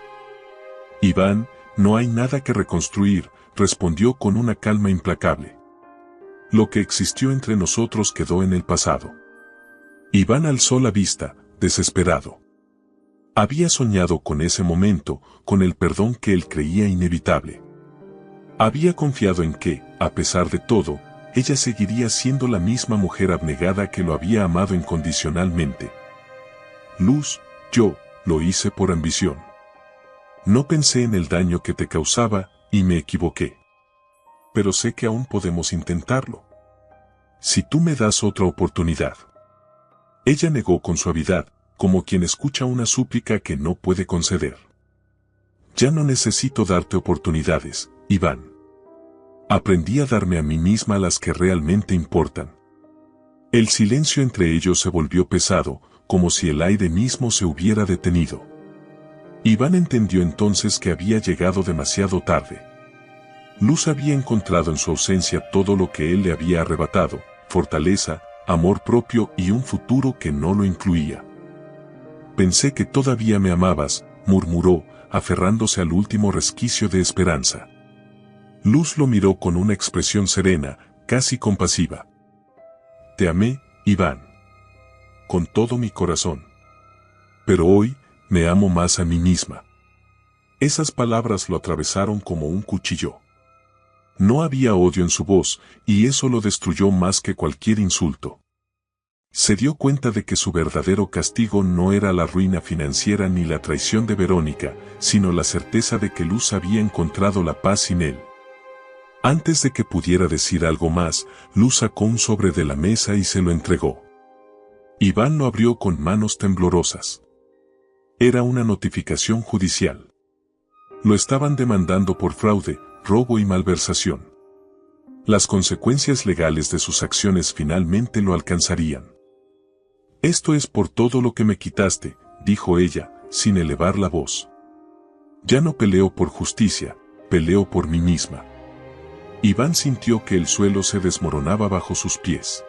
Iván, no hay nada que reconstruir, respondió con una calma implacable. Lo que existió entre nosotros quedó en el pasado. Iván alzó la vista, desesperado. Había soñado con ese momento, con el perdón que él creía inevitable. Había confiado en que, a pesar de todo, ella seguiría siendo la misma mujer abnegada que lo había amado incondicionalmente. Luz, yo, lo hice por ambición. No pensé en el daño que te causaba, y me equivoqué. Pero sé que aún podemos intentarlo. Si tú me das otra oportunidad. Ella negó con suavidad, como quien escucha una súplica que no puede conceder. Ya no necesito darte oportunidades, Iván. Aprendí a darme a mí misma las que realmente importan. El silencio entre ellos se volvió pesado, como si el aire mismo se hubiera detenido. Iván entendió entonces que había llegado demasiado tarde. Luz había encontrado en su ausencia todo lo que él le había arrebatado, fortaleza, amor propio y un futuro que no lo incluía. Pensé que todavía me amabas, murmuró, aferrándose al último resquicio de esperanza. Luz lo miró con una expresión serena, casi compasiva. Te amé, Iván. Con todo mi corazón. Pero hoy, me amo más a mí misma. Esas palabras lo atravesaron como un cuchillo. No había odio en su voz, y eso lo destruyó más que cualquier insulto. Se dio cuenta de que su verdadero castigo no era la ruina financiera ni la traición de Verónica, sino la certeza de que Luz había encontrado la paz sin él. Antes de que pudiera decir algo más, Luz sacó un sobre de la mesa y se lo entregó. Iván lo abrió con manos temblorosas. Era una notificación judicial. Lo estaban demandando por fraude, robo y malversación. Las consecuencias legales de sus acciones finalmente lo alcanzarían. Esto es por todo lo que me quitaste, dijo ella, sin elevar la voz. Ya no peleo por justicia, peleo por mí misma. Iván sintió que el suelo se desmoronaba bajo sus pies.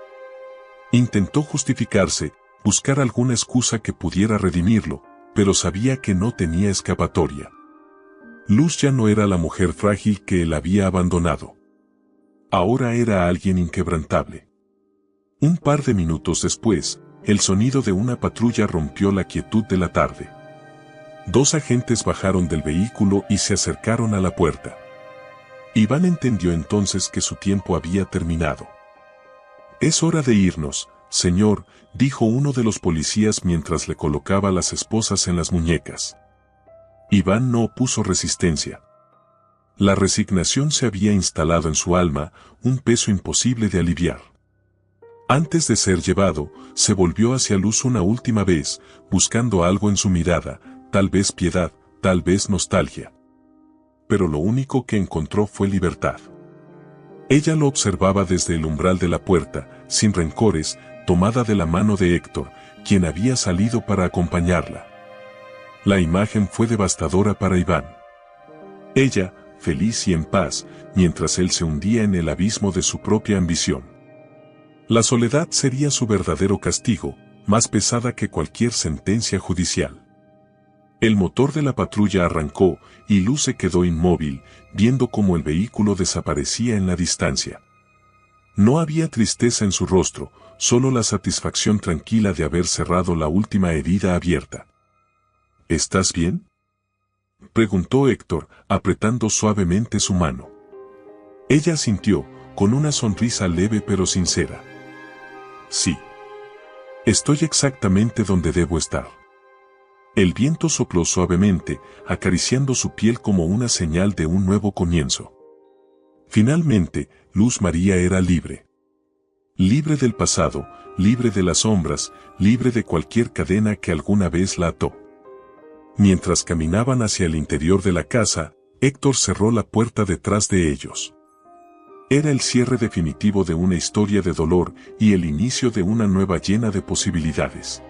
Intentó justificarse, buscar alguna excusa que pudiera redimirlo, pero sabía que no tenía escapatoria. Luz ya no era la mujer frágil que él había abandonado. Ahora era alguien inquebrantable. Un par de minutos después, el sonido de una patrulla rompió la quietud de la tarde. 2 agentes bajaron del vehículo y se acercaron a la puerta. Iván entendió entonces que su tiempo había terminado. Es hora de irnos, señor, dijo uno de los policías mientras le colocaba las esposas en las muñecas. Iván no opuso resistencia. La resignación se había instalado en su alma, un peso imposible de aliviar. Antes de ser llevado, se volvió hacia Luz una última vez, buscando algo en su mirada, tal vez piedad, tal vez nostalgia. Pero lo único que encontró fue libertad. Ella lo observaba desde el umbral de la puerta, sin rencores, tomada de la mano de Héctor, quien había salido para acompañarla. La imagen fue devastadora para Iván. Ella, feliz y en paz, mientras él se hundía en el abismo de su propia ambición. La soledad sería su verdadero castigo, más pesada que cualquier sentencia judicial. El motor de la patrulla arrancó y Luz se quedó inmóvil, viendo cómo el vehículo desaparecía en la distancia. No había tristeza en su rostro, solo la satisfacción tranquila de haber cerrado la última herida abierta. ¿Estás bien?, preguntó Héctor, apretando suavemente su mano. Ella asintió, con una sonrisa leve pero sincera. Sí. Estoy exactamente donde debo estar. El viento sopló suavemente, acariciando su piel como una señal de un nuevo comienzo. Finalmente, Luz María era libre. Libre del pasado, libre de las sombras, libre de cualquier cadena que alguna vez la ató. Mientras caminaban hacia el interior de la casa, Héctor cerró la puerta detrás de ellos. Era el cierre definitivo de una historia de dolor y el inicio de una nueva llena de posibilidades.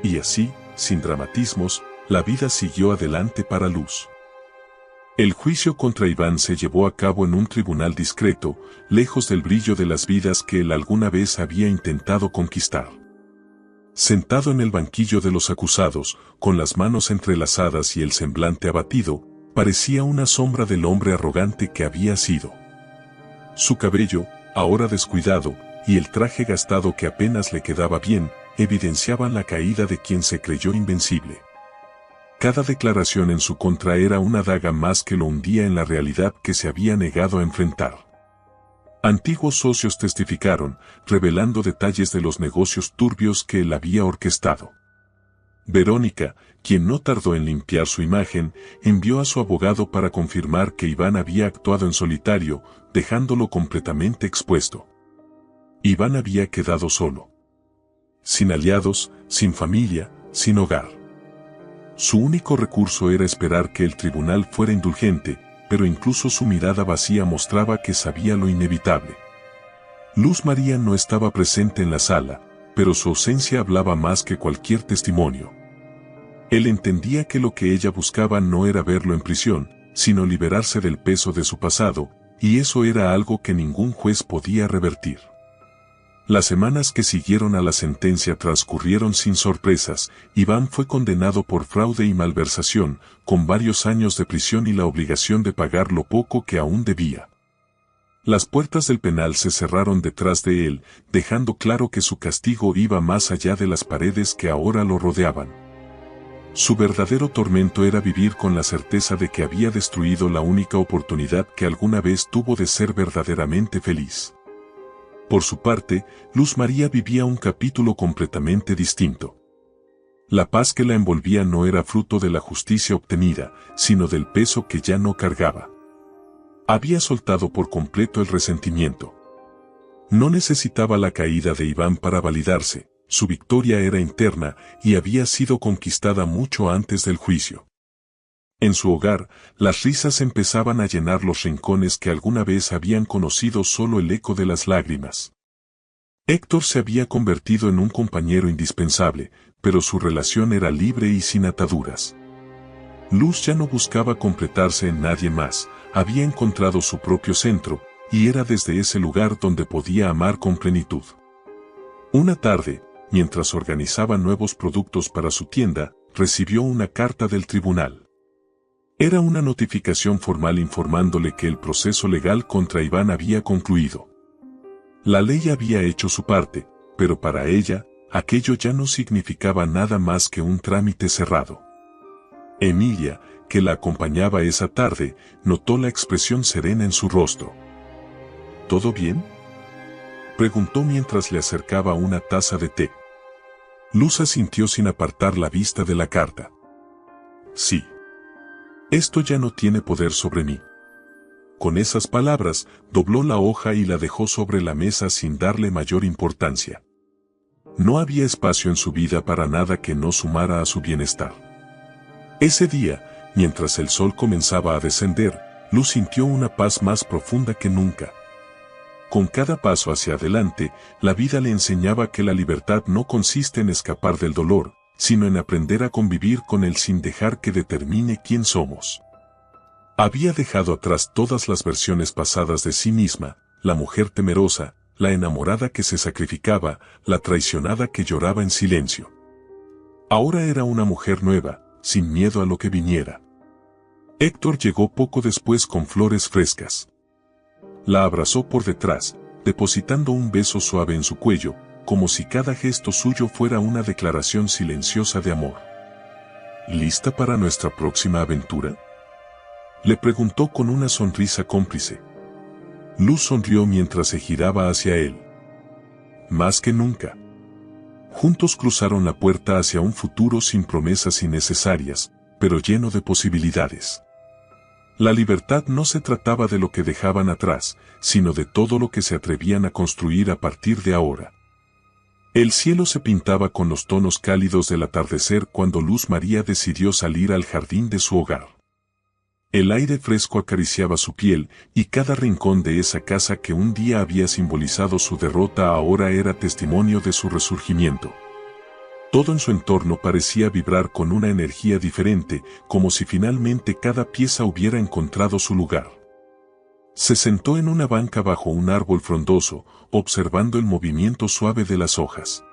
Y así, sin dramatismos, la vida siguió adelante para Luz. El juicio contra Iván se llevó a cabo en un tribunal discreto, lejos del brillo de las vidas que él alguna vez había intentado conquistar. Sentado en el banquillo de los acusados, con las manos entrelazadas y el semblante abatido, parecía una sombra del hombre arrogante que había sido. Su cabello, ahora descuidado, y el traje gastado que apenas le quedaba bien, evidenciaban la caída de quien se creyó invencible. Cada declaración en su contra era una daga más que lo hundía en la realidad que se había negado a enfrentar. Antiguos socios testificaron, revelando detalles de los negocios turbios que él había orquestado. Verónica, quien no tardó en limpiar su imagen, envió a su abogado para confirmar que Iván había actuado en solitario, dejándolo completamente expuesto. Iván había quedado solo. Sin aliados, sin familia, sin hogar. Su único recurso era esperar que el tribunal fuera indulgente, pero incluso su mirada vacía mostraba que sabía lo inevitable. Luz María no estaba presente en la sala, pero su ausencia hablaba más que cualquier testimonio. Él entendía que lo que ella buscaba no era verlo en prisión, sino liberarse del peso de su pasado, y eso era algo que ningún juez podía revertir. Las semanas que siguieron a la sentencia transcurrieron sin sorpresas. Iván fue condenado por fraude y malversación, con varios años de prisión y la obligación de pagar lo poco que aún debía. Las puertas del penal se cerraron detrás de él, dejando claro que su castigo iba más allá de las paredes que ahora lo rodeaban. Su verdadero tormento era vivir con la certeza de que había destruido la única oportunidad que alguna vez tuvo de ser verdaderamente feliz. Por su parte, Luz María vivía un capítulo completamente distinto. La paz que la envolvía no era fruto de la justicia obtenida, sino del peso que ya no cargaba. Había soltado por completo el resentimiento. No necesitaba la caída de Iván para validarse, su victoria era interna y había sido conquistada mucho antes del juicio. En su hogar, las risas empezaban a llenar los rincones que alguna vez habían conocido solo el eco de las lágrimas. Héctor se había convertido en un compañero indispensable, pero su relación era libre y sin ataduras. Luz ya no buscaba completarse en nadie más, había encontrado su propio centro, y era desde ese lugar donde podía amar con plenitud. Una tarde, mientras organizaba nuevos productos para su tienda, recibió una carta del tribunal. Era una notificación formal informándole que el proceso legal contra Iván había concluido. La ley había hecho su parte, pero para ella, aquello ya no significaba nada más que un trámite cerrado. Emilia, que la acompañaba esa tarde, notó la expresión serena en su rostro. ¿Todo bien?, preguntó mientras le acercaba una taza de té. Luz asintió sin apartar la vista de la carta. Sí. Esto ya no tiene poder sobre mí. Con esas palabras, dobló la hoja y la dejó sobre la mesa sin darle mayor importancia. No había espacio en su vida para nada que no sumara a su bienestar. Ese día, mientras el sol comenzaba a descender, Luz sintió una paz más profunda que nunca. Con cada paso hacia adelante, la vida le enseñaba que la libertad no consiste en escapar del dolor, sino en aprender a convivir con él sin dejar que determine quién somos. Había dejado atrás todas las versiones pasadas de sí misma, la mujer temerosa, la enamorada que se sacrificaba, la traicionada que lloraba en silencio. Ahora era una mujer nueva, sin miedo a lo que viniera. Héctor llegó poco después con flores frescas. La abrazó por detrás, depositando un beso suave en su cuello, como si cada gesto suyo fuera una declaración silenciosa de amor. ¿Lista para nuestra próxima aventura?, le preguntó con una sonrisa cómplice. Luz sonrió mientras se giraba hacia él. Más que nunca. Juntos cruzaron la puerta hacia un futuro sin promesas innecesarias, pero lleno de posibilidades. La libertad no se trataba de lo que dejaban atrás, sino de todo lo que se atrevían a construir a partir de ahora. El cielo se pintaba con los tonos cálidos del atardecer cuando Luz María decidió salir al jardín de su hogar. El aire fresco acariciaba su piel, y cada rincón de esa casa que un día había simbolizado su derrota ahora era testimonio de su resurgimiento. Todo en su entorno parecía vibrar con una energía diferente, como si finalmente cada pieza hubiera encontrado su lugar. Se sentó en una banca bajo un árbol frondoso, observando el movimiento suave de las hojas.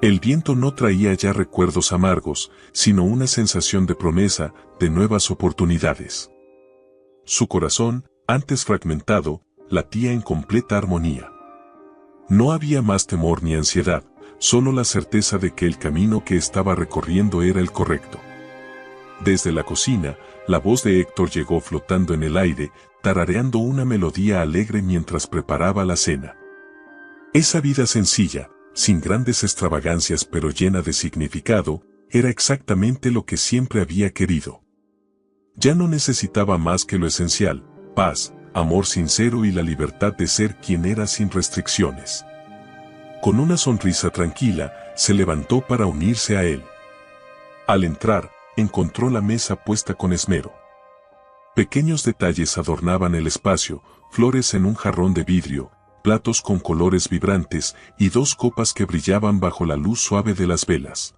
El viento no traía ya recuerdos amargos, sino una sensación de promesa, de nuevas oportunidades. Su corazón, antes fragmentado, latía en completa armonía. No había más temor ni ansiedad, solo la certeza de que el camino que estaba recorriendo era el correcto. Desde la cocina, la voz de Héctor llegó flotando en el aire, tarareando una melodía alegre mientras preparaba la cena. Esa vida sencilla, sin grandes extravagancias pero llena de significado, era exactamente lo que siempre había querido. Ya no necesitaba más que lo esencial: paz, amor sincero y la libertad de ser quien era sin restricciones. Con una sonrisa tranquila, se levantó para unirse a él. Al entrar, encontró la mesa puesta con esmero. Pequeños detalles adornaban el espacio, flores en un jarrón de vidrio, platos con colores vibrantes y dos copas que brillaban bajo la luz suave de las velas.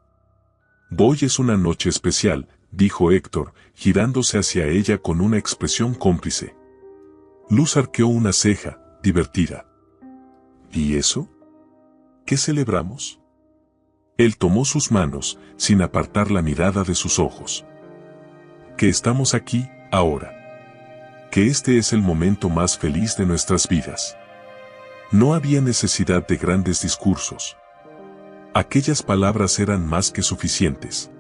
«Hoy es una noche especial», dijo Héctor, girándose hacia ella con una expresión cómplice. Luz arqueó una ceja, divertida. «¿Y eso? ¿Qué celebramos?». Él tomó sus manos, sin apartar la mirada de sus ojos. «Que estamos aquí, ahora. Que este es el momento más feliz de nuestras vidas». No había necesidad de grandes discursos. Aquellas palabras eran más que suficientes.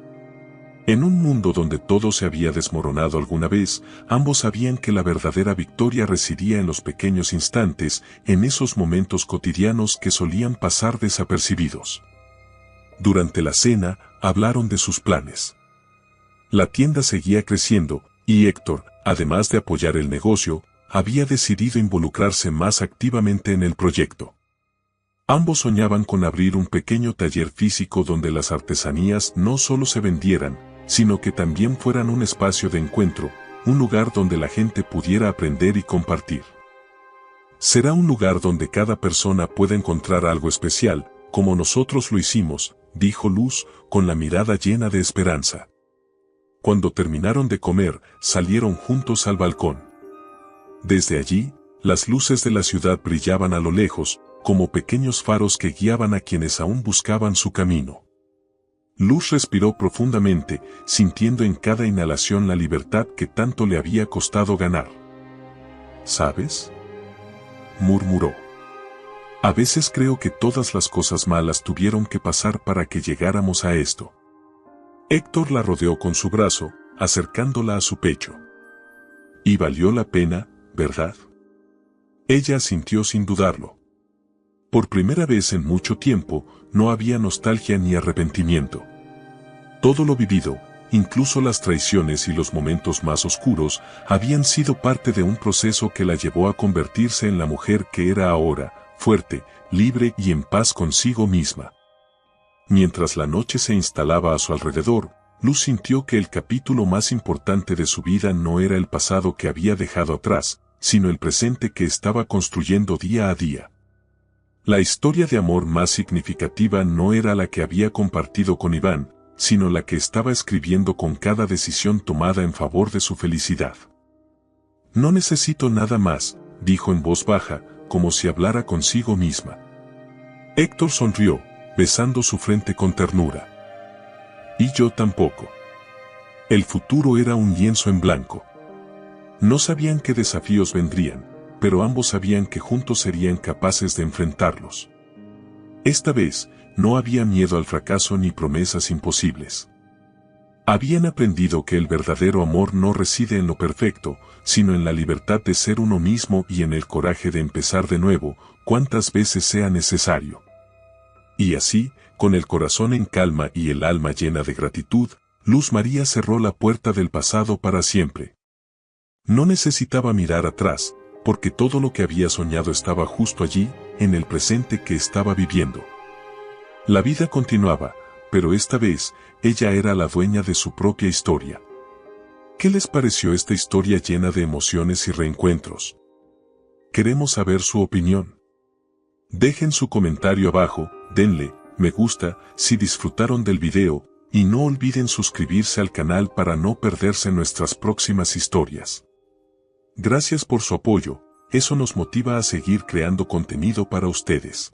En un mundo donde todo se había desmoronado alguna vez, ambos sabían que la verdadera victoria residía en los pequeños instantes, en esos momentos cotidianos que solían pasar desapercibidos. Durante la cena, hablaron de sus planes. La tienda seguía creciendo, y Héctor, además de apoyar el negocio, había decidido involucrarse más activamente en el proyecto. Ambos soñaban con abrir un pequeño taller físico donde las artesanías no solo se vendieran, sino que también fueran un espacio de encuentro, un lugar donde la gente pudiera aprender y compartir. «Será un lugar donde cada persona pueda encontrar algo especial, como nosotros lo hicimos», dijo Luz, con la mirada llena de esperanza. Cuando terminaron de comer, salieron juntos al balcón. Desde allí, las luces de la ciudad brillaban a lo lejos, como pequeños faros que guiaban a quienes aún buscaban su camino. Luz respiró profundamente, sintiendo en cada inhalación la libertad que tanto le había costado ganar. «¿Sabes?», murmuró. «A veces creo que todas las cosas malas tuvieron que pasar para que llegáramos a esto». Héctor la rodeó con su brazo, acercándola a su pecho. «Y valió la pena, ¿verdad?». Ella asintió sin dudarlo. Por primera vez en mucho tiempo, no había nostalgia ni arrepentimiento. Todo lo vivido, incluso las traiciones y los momentos más oscuros, habían sido parte de un proceso que la llevó a convertirse en la mujer que era ahora, fuerte, libre y en paz consigo misma. Mientras la noche se instalaba a su alrededor, Luz sintió que el capítulo más importante de su vida no era el pasado que había dejado atrás, sino el presente que estaba construyendo día a día. La historia de amor más significativa no era la que había compartido con Iván, sino la que estaba escribiendo con cada decisión tomada en favor de su felicidad. No necesito nada más, dijo en voz baja, como si hablara consigo misma. Héctor sonrió, besando su frente con ternura. Y yo tampoco. El futuro era un lienzo en blanco. No sabían qué desafíos vendrían, pero ambos sabían que juntos serían capaces de enfrentarlos. Esta vez, no había miedo al fracaso ni promesas imposibles. Habían aprendido que el verdadero amor no reside en lo perfecto, sino en la libertad de ser uno mismo y en el coraje de empezar de nuevo, cuantas veces sea necesario. Y así, con el corazón en calma y el alma llena de gratitud, Luz María cerró la puerta del pasado para siempre. No necesitaba mirar atrás, porque todo lo que había soñado estaba justo allí, en el presente que estaba viviendo. La vida continuaba, pero esta vez, ella era la dueña de su propia historia. ¿Qué les pareció esta historia llena de emociones y reencuentros? Queremos saber su opinión. Dejen su comentario abajo, denle me gusta si disfrutaron del video, y no olviden suscribirse al canal para no perderse nuestras próximas historias. Gracias por su apoyo, eso nos motiva a seguir creando contenido para ustedes.